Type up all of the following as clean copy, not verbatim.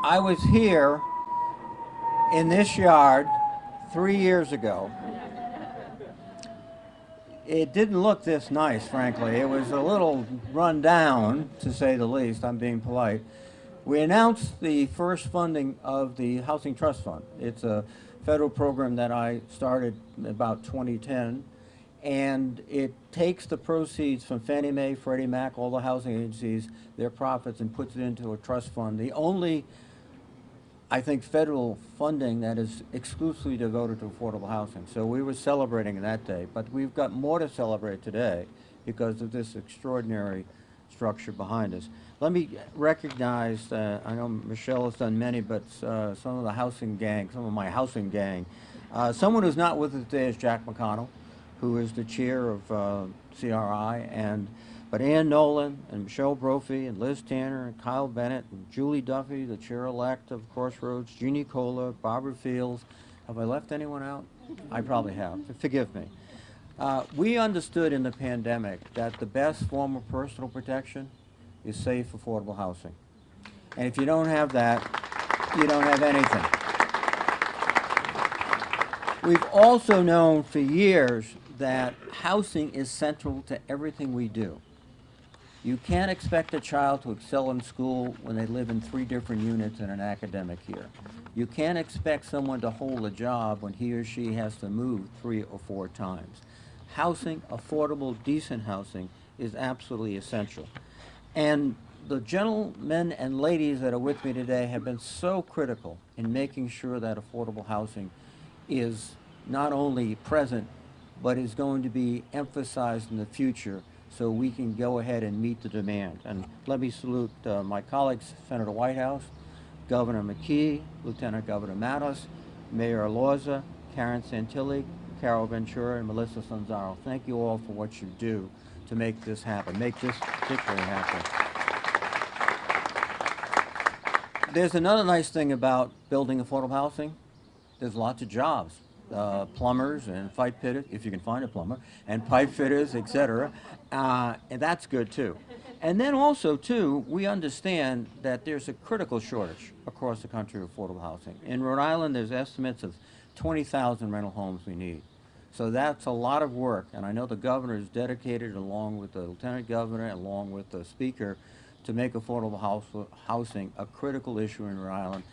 I was here in this yard 3 years ago. It didn't look this nice, frankly. It was a little run down, to say the least. I'm being polite. We announced the first funding of the Housing Trust Fund. It's a federal program that I started about 2010, and it takes the proceeds from Fannie Mae, Freddie Mac, all the housing agencies, their profits, and puts it into a trust fund. The only, I think, federal funding that is exclusively devoted to affordable housing. So we were celebrating that day, but we've got more to celebrate today because of this extraordinary structure behind us. Let me recognize, I know Michelle has done many, but some of the housing gang, some of my housing gang. Someone who's not with us today is Jack McConnell, who is the chair of CRI, but Ann Nolan and Michelle Brophy and Liz Tanner and Kyle Bennett and Julie Duffy, the chair-elect of Crossroads, Jeannie Kohler, Barbara Fields. Have I left anyone out? I probably have. Forgive me. We understood in the pandemic that the best form of personal protection is safe, affordable housing. And if you don't have that, you don't have anything. We've also known for years that housing is central to everything we do. You can't expect a child to excel in school when they live in 3 different units in an academic year. You can't expect someone to hold a job when he or she has to move 3 or 4 times. Housing, affordable, decent housing, is absolutely essential. And the gentlemen and ladies that are with me today have been so critical in making sure that affordable housing is not only present, but is going to be emphasized in the future so we can go ahead and meet the demand. And let me salute my colleagues, Senator Whitehouse, Governor McKee, Lieutenant Governor Matos, Mayor Alorza, Karen Santilli, Carol Ventura, and Melissa Sanzaro. Thank you all for what you do to make this happen, make this particularly happen. There's another nice thing about building affordable housing. There's lots of jobs. Plumbers and pipe fitters, if you can find a plumber, and pipe fitters, etc. And that's good too. And then also too, we understand that there's a critical shortage across the country of affordable housing. In Rhode Island, there's estimates of 20,000 rental homes we need. So that's a lot of work, and I know the governor is dedicated, along with the lieutenant governor, along with the speaker, to make affordable housing a critical issue in Rhode Island.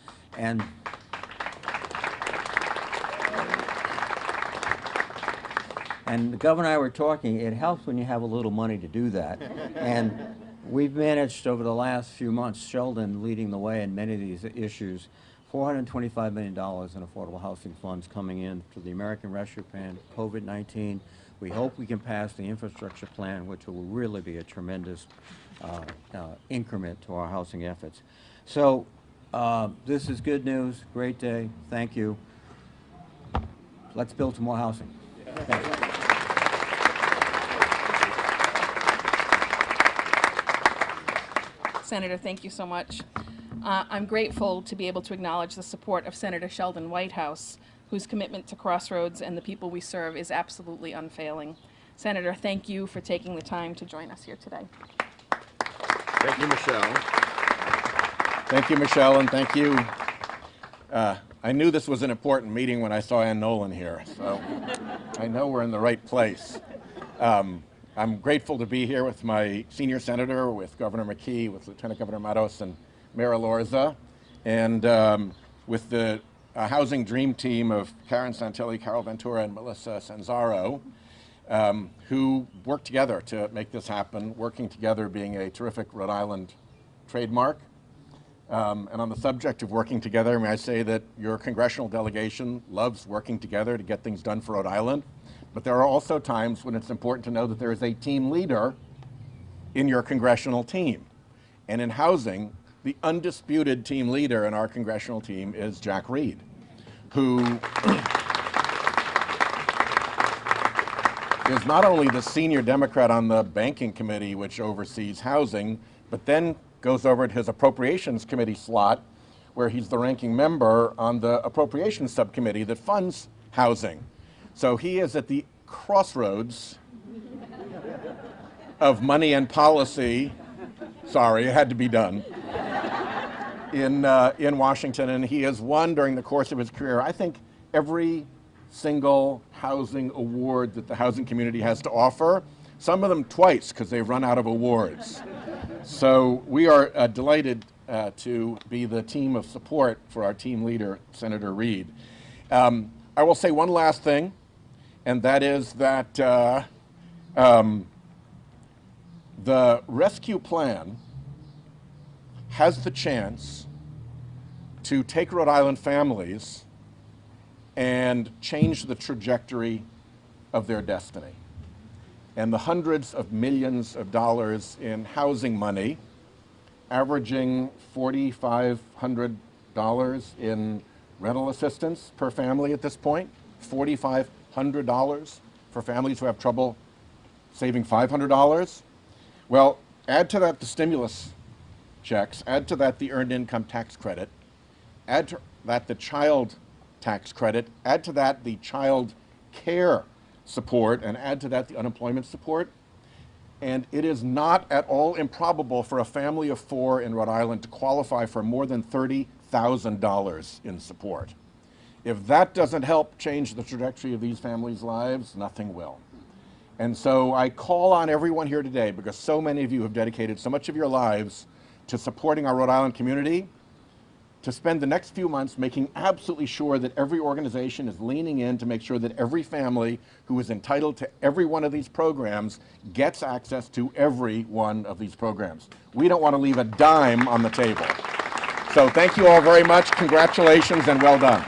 And the governor and I were talking, it helps when you have a little money to do that. And we've managed over the last few months, Sheldon leading the way in many of these issues, $425 million in affordable housing funds coming in through the American Rescue Plan, COVID-19. We hope we can pass the infrastructure plan, which will really be a tremendous increment to our housing efforts. So this is good news, great day, thank you. Let's build some more housing. Thank you. Senator, thank you so much. I'm grateful to be able to acknowledge the support of Senator Sheldon Whitehouse, whose commitment to Crossroads and the people we serve is absolutely unfailing. Senator, thank you for taking the time to join us here today. Thank you, Michelle. Thank you, Michelle, and thank you. I knew this was an important meeting when I saw Ann Nolan here, so I know we're in the right place. I'm grateful to be here with my senior senator, with Governor McKee, with Lieutenant Governor Matos and Mayor Alorza, and with the housing dream team of Karen Santilli, Carol Ventura, and Melissa Sanzaro, who worked together to make this happen, working together being a terrific Rhode Island trademark. And on the subject of working together, may I say that your congressional delegation loves working together to get things done for Rhode Island. But there are also times when it's important to know that there is a team leader in your congressional team. And in housing, the undisputed team leader in our congressional team is Jack Reed, who is not only the senior Democrat on the banking committee, which oversees housing, but then goes over to his appropriations committee slot, where he's the ranking member on the appropriations subcommittee that funds housing. So he is at the crossroads of money and policy. Sorry, it had to be done. in Washington, and he has won during the course of his career, I think, every single housing award that the housing community has to offer, some of them twice because they've run out of awards. So we are delighted to be the team of support for our team leader, Senator Reed. I will say one last thing, and that is that the rescue plan has the chance to take Rhode Island families and change the trajectory of their destiny. And the hundreds of millions of dollars in housing money, averaging $4,500 in rental assistance per family at this point, $4,500 for families who have trouble saving $500. Well, add to that the stimulus checks, add to that the earned income tax credit, add to that the child tax credit, add to that the child care support, and add to that the unemployment support. And it is not at all improbable for a family of 4 in Rhode Island to qualify for more than $30,000 in support. If that doesn't help change the trajectory of these families' lives, nothing will. And so I call on everyone here today, because so many of you have dedicated so much of your lives to supporting our Rhode Island community, to spend the next few months making absolutely sure that every organization is leaning in to make sure that every family who is entitled to every one of these programs gets access to every one of these programs. We don't want to leave a dime on the table. So thank you all very much. Congratulations and well done.